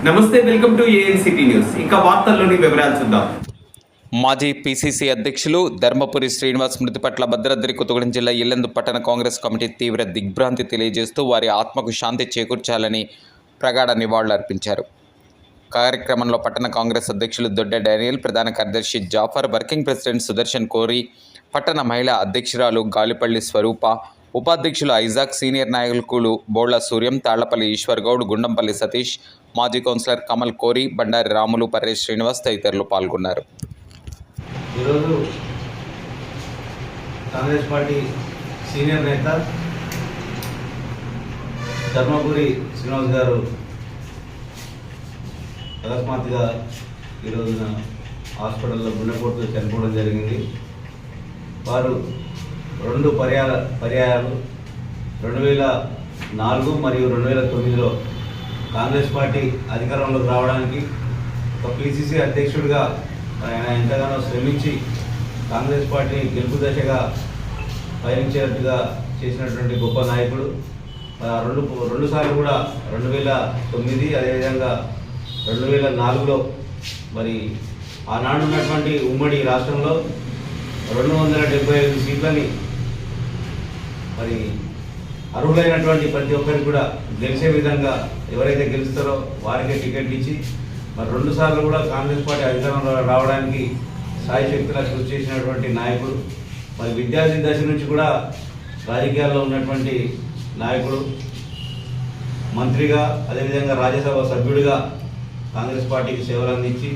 నమస్తే, welcome to ANCT news. ఇంకా వార్తల్లోని వివరాలు చూద్దాం. మాజీ పీసీసీ అధ్యక్షులు ధర్మపురి శ్రీనివాస్ మృతి పట్ల భద్రాద్రి కొత్తగూడెం జిల్లా ఇల్లందు పట్టణ కాంగ్రెస్ కమిటీ తీవ్ర దిగ్భ్రాంతి తెలియజేస్తూ వారి ఆత్మకు శాంతి చేకూర్చాలని ప్రగాఢ నివాళులర్పించారు. కార్యక్రమంలో పట్టణ కాంగ్రెస్ అధ్యక్షులు దొడ్డ డానియల్, ప్రధాన కార్యదర్శి జాఫర్, వర్కింగ్ ప్రెసిడెంట్ సుదర్శన్ కోరి, పట్టణ మహిళా అధ్యక్షురాలు గాలిపల్లి స్వరూప, ఉపాధ్యక్షులు ఐజాక్, సీనియర్ నాయకులు బోళ్ల సూర్యం, తాళ్లపల్లి ఈశ్వర్ గౌడ్, గుండంపల్లి సతీష్, మాజీ కౌన్సిలర్ కమల్ కోరి, బండారి రాములు, పరేష్ శ్రీనివాస్ తదితరులు పాల్గొన్నారు. ఈరోజు కాంగ్రెస్ పార్టీ సీనియర్ నేత ధర్మపురి శ్రీనివాస్ గారు అకస్మాత్తుగా ఈరోజున హాస్పిటల్లో గుండెపోటుతో చనిపోవడం జరిగింది. వారు రెండు పర్యాయాలు 2004 మరియు 2009లో కాంగ్రెస్ పార్టీ అధికారంలోకి రావడానికి ఒక పీసీసీ అధ్యక్షుడిగా ఆయన ఎంతగానో శ్రమించి కాంగ్రెస్ పార్టీని గెలుపు దశగా పయనించేట్టుగా చేసినటువంటి గొప్ప నాయకుడు. రెండు సార్లు కూడా 2009 అదేవిధంగా 2004లో మరి ఆనాడు ఉన్నటువంటి ఉమ్మడి రాష్ట్రంలో 275 సీట్లని మరి అర్హులైనటువంటి ప్రతి ఒక్కరికి కూడా గెలిచే విధంగా ఎవరైతే గెలుస్తారో వారికే టికెట్ ఇచ్చి మరి 2 సార్లు కూడా కాంగ్రెస్ పార్టీ అధికారంలో రావడానికి సాయశక్తిలా కృషి చేసినటువంటి నాయకుడు. మరి విద్యార్థి దశ నుంచి కూడా రాజకీయాల్లో ఉన్నటువంటి నాయకుడు. మంత్రిగా అదేవిధంగా రాజ్యసభ సభ్యుడిగా కాంగ్రెస్ పార్టీకి సేవలు అందించి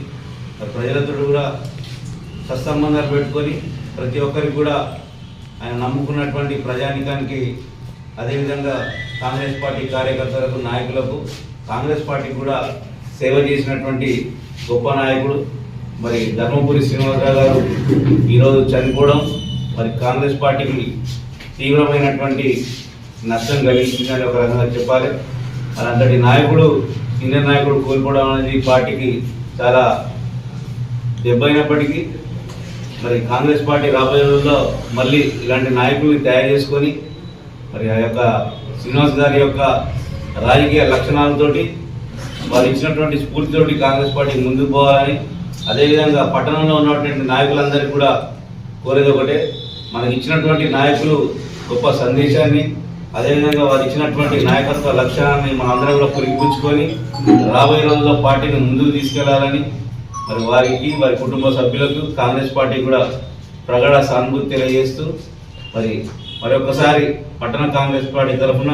మరి ప్రజలతో కూడా సత్సంబంధాలు పెట్టుకొని ప్రతి ఒక్కరికి కూడా ఆయన నమ్ముకున్నటువంటి ప్రజానికానికి అదేవిధంగా కాంగ్రెస్ పార్టీ కార్యకర్తలకు, నాయకులకు, కాంగ్రెస్ పార్టీకి కూడా సేవ చేసినటువంటి గొప్ప నాయకుడు. మరి ధర్మపురి శ్రీనివాసరావు గారు ఈరోజు చనిపోవడం మరి కాంగ్రెస్ పార్టీకి తీవ్రమైనటువంటి నష్టం కలిగించిందని ఒక రకంగా చెప్పాలి. మరి అంతటి నాయకుడు, సీనియర్ నాయకుడు కోల్పోవడం అనేది పార్టీకి చాలా దెబ్బైనప్పటికీ మరి కాంగ్రెస్ పార్టీ రాబోయే రోజుల్లో మళ్ళీ ఇలాంటి నాయకుల్ని తయారు చేసుకొని మరి ఆ యొక్క శ్రీనివాస్ గారి యొక్క రాజకీయ లక్షణాలతోటి వారు ఇచ్చినటువంటి స్ఫూర్తితోటి కాంగ్రెస్ పార్టీ ముందుకు పోవాలని, అదేవిధంగా పట్టణంలో ఉన్నటువంటి నాయకులందరికీ కూడా కోరేది ఒకటే, మనకి ఇచ్చినటువంటి నాయకులు గొప్ప సందేశాన్ని అదేవిధంగా వారు ఇచ్చినటువంటి నాయకత్వ లక్షణాన్ని మనందరం కూడా పురిపుచ్చుకొని రాబోయే రోజుల్లో పార్టీని ముందుకు తీసుకెళ్లాలని మరి వారికి, వారి కుటుంబ సభ్యులకు, కాంగ్రెస్ పార్టీ కూడా ప్రగాఢ సానుభూతి తెలియజేస్తూ మరొకసారి పట్టణ కాంగ్రెస్ పార్టీ తరఫున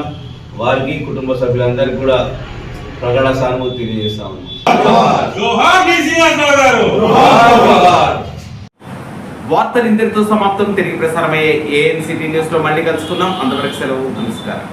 వారికి, కుటుంబ సభ్యులందరికీ కూడా ప్రగాఢ సానుభూతి తెలియజేస్తాము. వార్తలు ఇంతటితో సమాప్తం. తిరిగి ప్రసారమయ్యే ఏఎన్సిటీ న్యూస్ లో మళ్ళీ కలుసుకుందాం. అంతవరకు సెలవు. నమస్కారం.